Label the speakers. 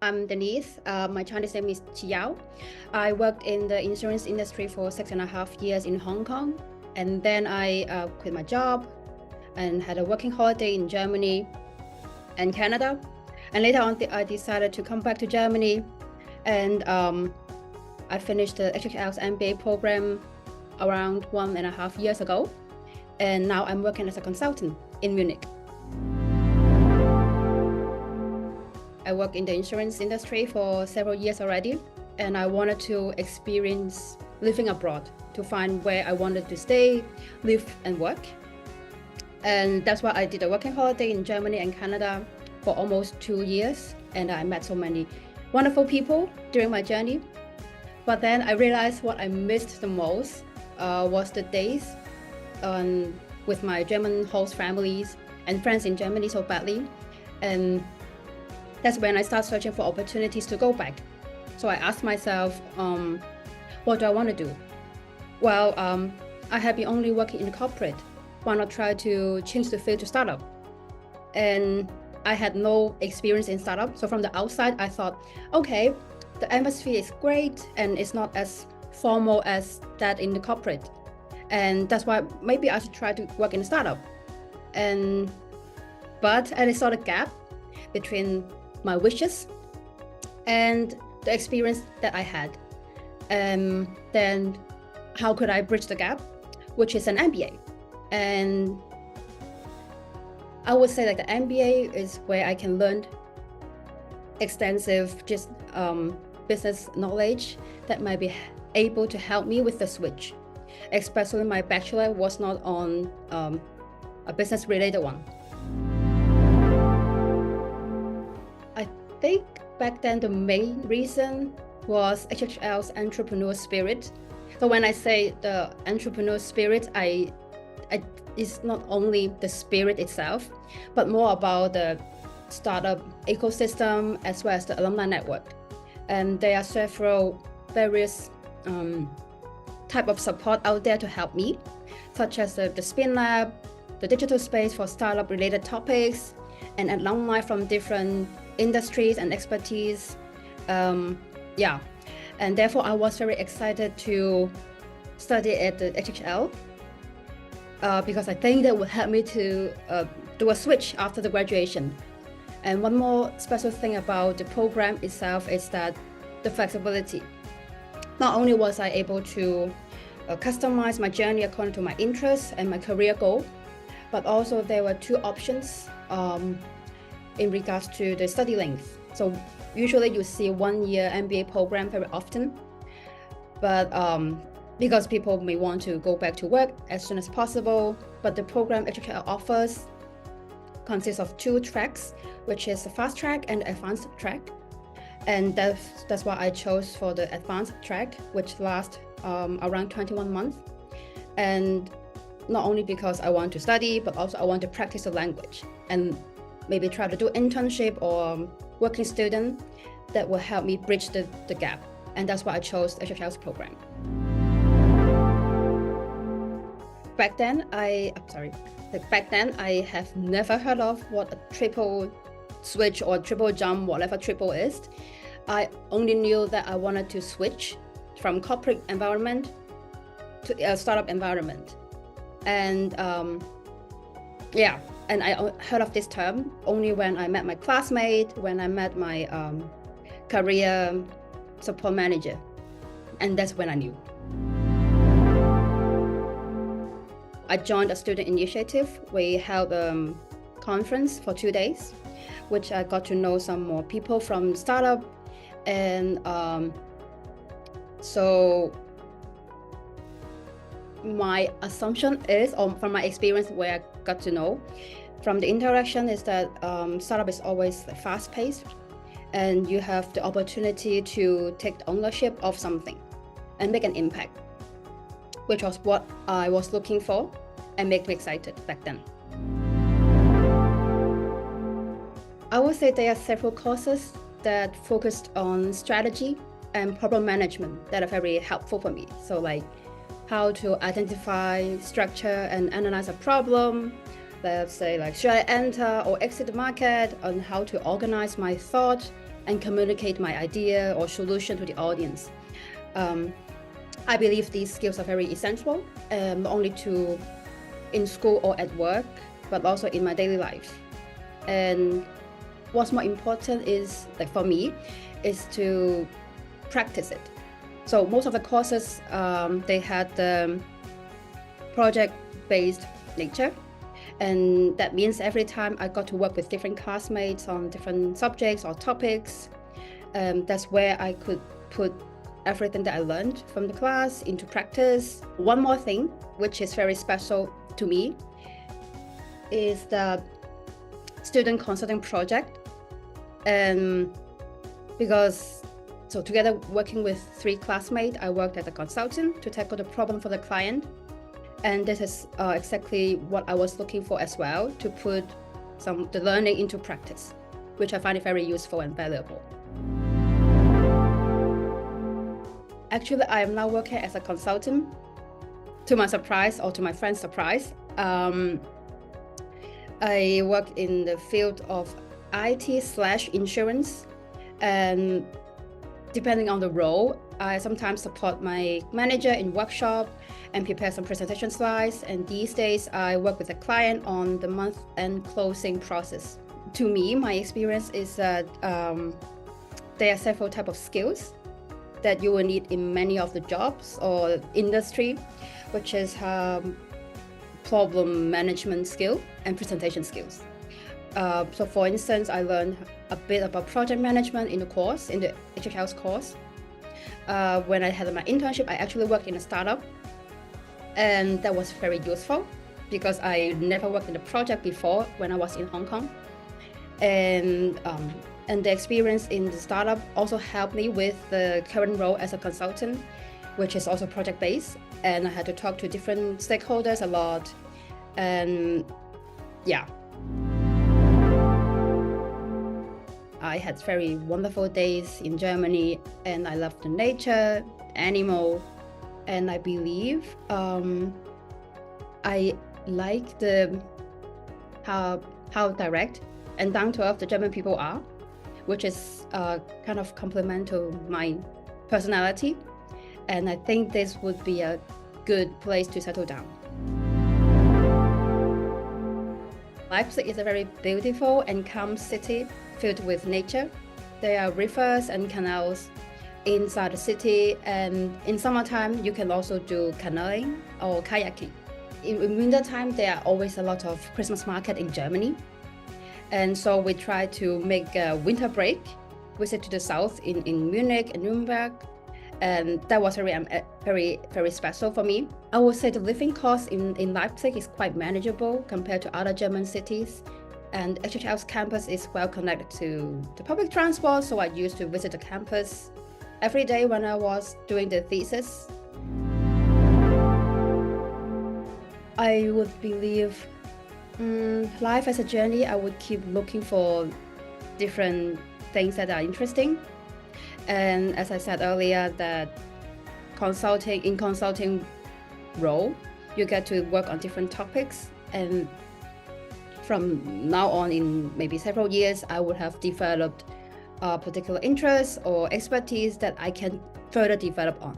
Speaker 1: I'm Denise. My Chinese name is Tsz Yau. I worked in the insurance industry for 6.5 years in Hong Kong. And then I quit my job and had a working holiday in Germany and Canada. And later on, I decided to come back to Germany. And I finished the HHL's MBA program around 1.5 years ago. And now I'm working as a consultant in Munich. I work in the insurance industry for several years already, and I wanted to experience living abroad to find where I wanted to stay, live and work. And that's why I did a working holiday in Germany and Canada for almost 2 years, and I met so many wonderful people during my journey. But then I realized what I missed the most was the days with my German host families and friends in Germany so badly. And that's when I started searching for opportunities to go back. So I asked myself, what do I want to do? Well, I had been only working in corporate. Why not try to change the field to startup? And I had no experience in startup. So from the outside, I thought, okay, the atmosphere is great and it's not as formal as that in the corporate. And that's why maybe I should try to work in a startup. But I saw the gap between my wishes and the experience that I had. Then how could I bridge the gap, which is an MBA? And I would say that the MBA is where I can learn extensive business knowledge that might be able to help me with the switch. Especially my bachelor was not on a business related one. I think back then the main reason was HHL's entrepreneur spirit. So when I say the entrepreneur spirit, it's not only the spirit itself, but more about the startup ecosystem as well as the alumni network. And there are several various type of support out there to help me, such as the Spin Lab, the digital space for startup related topics, and alumni from different industries and expertise. And therefore I was very excited to study at the HHL because I think that would help me to do a switch after the graduation. And one more special thing about the program itself is that the flexibility. Not only was I able to customize my journey according to my interests and my career goal, but also there were 2 options in regards to the study length. So usually you see 1-year MBA program very often, but because people may want to go back to work as soon as possible, but the program HHL offers consists of 2 tracks, which is the fast track and the advanced track. And that's why I chose for the advanced track, which lasts around 21 months. And not only because I want to study, but also I want to practice the language and maybe try to do internship or working student that will help me bridge the gap. And that's why I chose HHL's program. Back then, I have never heard of what a triple switch or triple jump, whatever triple is. I only knew that I wanted to switch from corporate environment to a startup environment. And and I heard of this term only when I met my classmate, when I met my career support manager. And that's when I knew. I joined a student initiative. We held a conference for 2 days, which I got to know some more people from startup. And so my assumption is, or from my experience where I got to know from the interaction, is that startup is always fast-paced and you have the opportunity to take ownership of something and make an impact, which was what I was looking for and made me excited back then. I would say there are several courses that focused on strategy and problem management that are very helpful for me. So like how to identify, structure, and analyze a problem, let's say like should I enter or exit the market, on how to organize my thought and communicate my idea or solution to the audience. I believe these skills are very essential, not only in school or at work, but also in my daily life. And what's more important is, like for me, is to practice it. So most of the courses, they had the project-based nature. And that means every time I got to work with different classmates on different subjects or topics, that's where I could put everything that I learned from the class into practice. One more thing, which is very special to me, is the student consulting project. And so together working with 3 classmates, I worked as a consultant to tackle the problem for the client. And this is exactly what I was looking for as well, to put the learning into practice, which I find it very useful and valuable. Actually, I am now working as a consultant. To my surprise, or to my friend's surprise, I work in the field of IT/insurance, and depending on the role, I sometimes support my manager in workshop and prepare some presentation slides. And these days, I work with a client on the month-end closing process. To me, my experience is that there are several types of skills that you will need in many of the jobs or industry, which is problem management skill and presentation skills. So for instance, I learned a bit about project management in the HHL's course. When I had my internship, I actually worked in a startup, and that was very useful because I never worked in a project before when I was in Hong Kong. And the experience in the startup also helped me with the current role as a consultant, which is also project-based. And I had to talk to different stakeholders a lot. And yeah. I had very wonderful days in Germany, and I loved the nature, animal, and I believe I like how direct and down to earth the German people are, which is kind of complement to my personality. And I think this would be a good place to settle down. Leipzig is a very beautiful and calm city filled with nature. There are rivers and canals inside the city, and in summertime you can also do canoeing or kayaking. In winter time, there are always a lot of Christmas market in Germany, and so we try to make a winter break, visit to the south in Munich and Nuremberg, and that was very special for me. I would say the living cost in Leipzig is quite manageable compared to other German cities. And HHL's campus is well connected to the public transport, so I used to visit the campus every day when I was doing the thesis. I would believe life as a journey, I would keep looking for different things that are interesting. And as I said earlier, that consulting role, you get to work on different topics, and from now on, in maybe several years, I would have developed a particular interest or expertise that I can further develop on.